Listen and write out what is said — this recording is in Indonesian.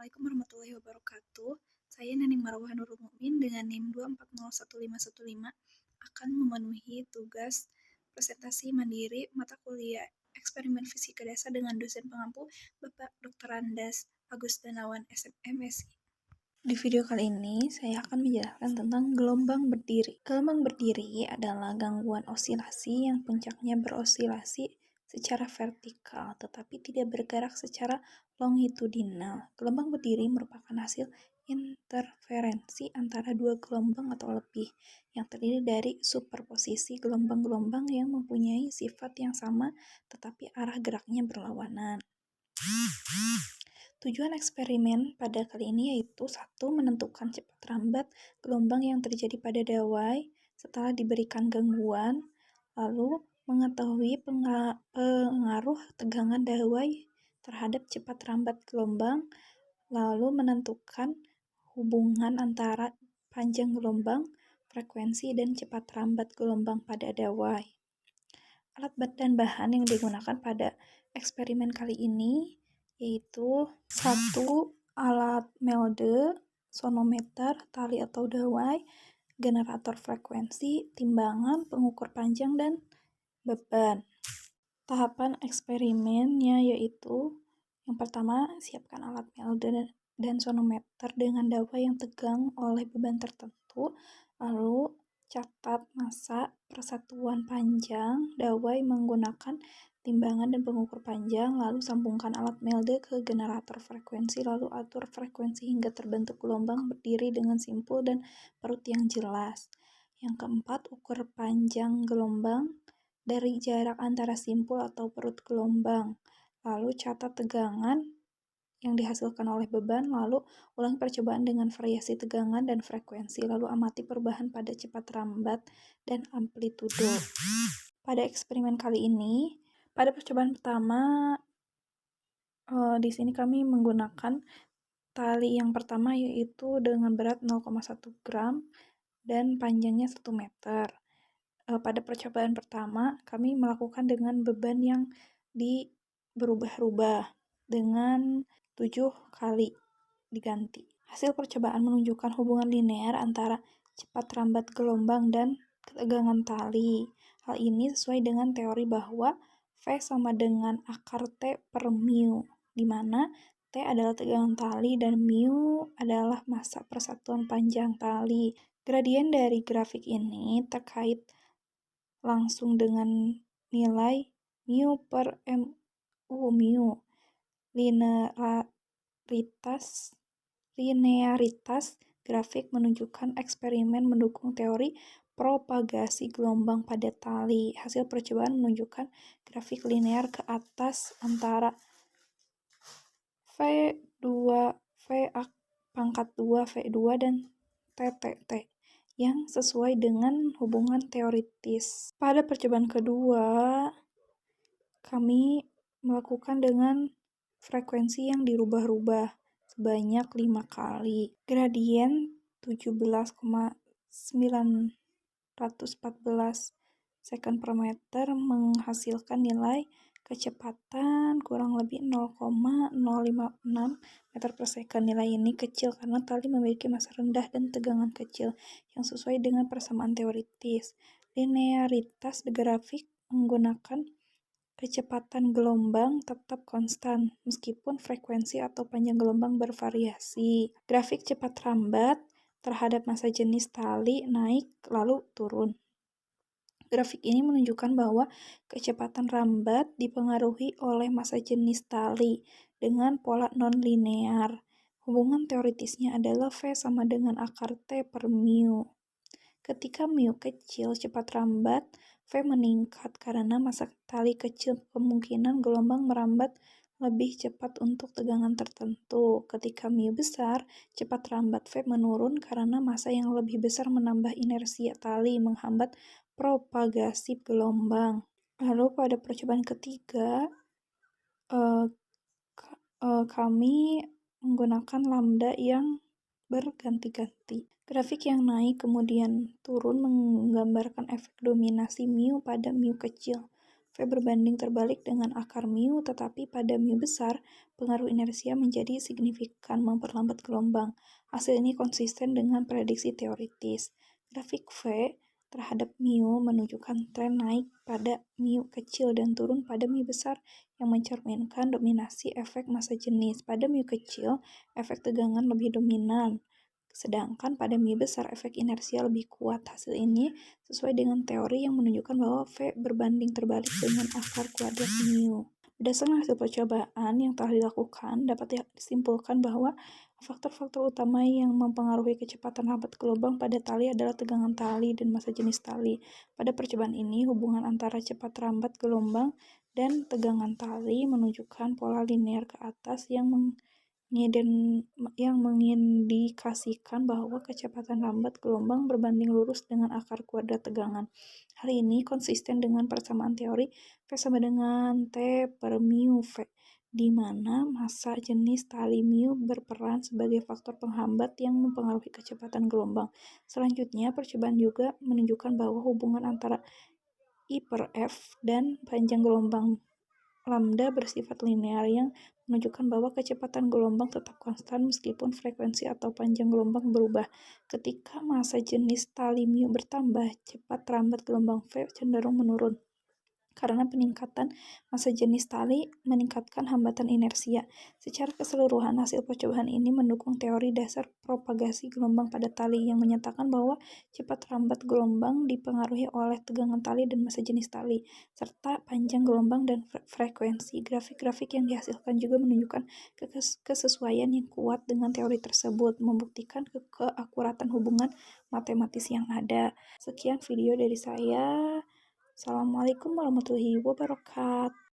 Assalamualaikum warahmatullahi wabarakatuh. Saya Nening Marwah Nurul Mukmin dengan NIM 2401515 akan memenuhi tugas presentasi mandiri mata kuliah eksperimen fisika dasar dengan dosen pengampu Bapak Dr. Andas Agus Danawan SMSI. Di video kali ini saya akan menjelaskan tentang gelombang berdiri. Gelombang berdiri adalah gangguan osilasi yang puncaknya berosilasi secara vertikal tetapi tidak bergerak secara longitudinal. Gelombang berdiri merupakan hasil interferensi antara dua gelombang atau lebih yang terdiri dari superposisi gelombang-gelombang yang mempunyai sifat yang sama tetapi arah geraknya berlawanan. Tujuan eksperimen pada kali ini yaitu 1. Menentukan cepat rambat gelombang yang terjadi pada dawai setelah diberikan gangguan, lalu mengetahui pengaruh tegangan dawai terhadap cepat rambat gelombang, lalu menentukan hubungan antara panjang gelombang, frekuensi, dan cepat rambat gelombang pada dawai. Alat dan bahan yang digunakan pada eksperimen kali ini yaitu 1. Alat melde, sonometer, tali atau dawai, generator frekuensi, timbangan, pengukur panjang, dan beban. Tahapan eksperimennya yaitu yang pertama, siapkan alat melde dan sonometer dengan dawai yang tegang oleh beban tertentu, lalu catat massa persatuan panjang dawai menggunakan timbangan dan pengukur panjang, lalu sambungkan alat melde ke generator frekuensi, lalu atur frekuensi hingga terbentuk gelombang berdiri dengan simpul dan perut yang jelas. Yang keempat, ukur panjang gelombang dari jarak antara simpul atau perut gelombang, lalu catat tegangan yang dihasilkan oleh beban, lalu ulangi percobaan dengan variasi tegangan dan frekuensi, lalu amati perubahan pada cepat rambat dan amplitudo. Pada eksperimen kali ini, pada percobaan pertama, di sini kami menggunakan tali yang pertama yaitu dengan berat 0,1 gram dan panjangnya 1 meter. Pada percobaan pertama, kami melakukan dengan beban yang berubah-ubah dengan 7 kali diganti. Hasil percobaan menunjukkan hubungan linear antara cepat rambat gelombang dan ketegangan tali. Hal ini sesuai dengan teori bahwa V sama dengan akar T per mu, di mana T adalah tegangan tali dan mu adalah massa persatuan panjang tali. Gradien dari grafik ini terkait langsung dengan nilai mu per mu. Linearitas grafik menunjukkan eksperimen mendukung teori propagasi gelombang pada tali. Hasil percobaan menunjukkan grafik linear ke atas antara V2, V2 dan TTT yang sesuai dengan hubungan teoritis. Pada percobaan kedua, kami melakukan dengan frekuensi yang dirubah-rubah sebanyak 5 kali. Gradien 17,914 second per meter menghasilkan nilai kecepatan kurang lebih 0,056 meter per second. Nilai ini kecil karena tali memiliki massa rendah dan tegangan kecil yang sesuai dengan persamaan teoritis. Linearitas grafik menggunakan kecepatan gelombang tetap konstan meskipun frekuensi atau panjang gelombang bervariasi. Grafik cepat rambat terhadap massa jenis tali naik lalu turun. Grafik ini menunjukkan bahwa kecepatan rambat dipengaruhi oleh massa jenis tali dengan pola non-linear. Hubungan teoritisnya adalah V sama dengan akar T per mu. Ketika mu kecil, cepat rambat V meningkat karena massa tali kecil, kemungkinan gelombang merambat lebih cepat untuk tegangan tertentu. Ketika mu besar, cepat rambat V menurun karena massa yang lebih besar menambah inersia tali menghambat propagasi gelombang. Lalu pada percobaan ketiga, kami menggunakan lambda yang berganti-ganti. Grafik yang naik kemudian turun menggambarkan efek dominasi mu pada mu kecil. V berbanding terbalik dengan akar mu, tetapi pada mu besar, pengaruh inersia menjadi signifikan memperlambat gelombang. Hasil ini konsisten dengan prediksi teoritis. Grafik V terhadap mu menunjukkan tren naik pada mu kecil dan turun pada mu besar yang mencerminkan dominasi efek massa jenis. Pada mu kecil, efek tegangan lebih dominan, sedangkan pada mu besar efek inersia lebih kuat. Hasil ini sesuai dengan teori yang menunjukkan bahwa V berbanding terbalik dengan akar kuadrat mu. Berdasarkan hasil percobaan yang telah dilakukan, dapat disimpulkan bahwa faktor-faktor utama yang mempengaruhi kecepatan lambat gelombang pada tali adalah tegangan tali dan massa jenis tali. Pada percobaan ini, hubungan antara cepat lambat gelombang dan tegangan tali menunjukkan pola linear ke atas yang mengindikasikan bahwa kecepatan lambat gelombang berbanding lurus dengan akar kuadrat tegangan. Hal ini konsisten dengan persamaan teori V sama dengan T per mu V, di mana massa jenis tali mu berperan sebagai faktor penghambat yang mempengaruhi kecepatan gelombang. Selanjutnya, percobaan juga menunjukkan bahwa hubungan antara I per F dan panjang gelombang lambda bersifat linear yang menunjukkan bahwa kecepatan gelombang tetap konstan meskipun frekuensi atau panjang gelombang berubah. Ketika massa jenis tali mu bertambah, cepat lambat gelombang V cenderung menurun, karena peningkatan massa jenis tali meningkatkan hambatan inersia. Secara keseluruhan, hasil percobaan ini mendukung teori dasar propagasi gelombang pada tali yang menyatakan bahwa cepat lambat gelombang dipengaruhi oleh tegangan tali dan massa jenis tali, serta panjang gelombang dan frekuensi. Grafik-grafik yang dihasilkan juga menunjukkan kesesuaian yang kuat dengan teori tersebut, membuktikan keakuratan hubungan matematis yang ada. Sekian video dari saya. Assalamualaikum warahmatullahi wabarakatuh.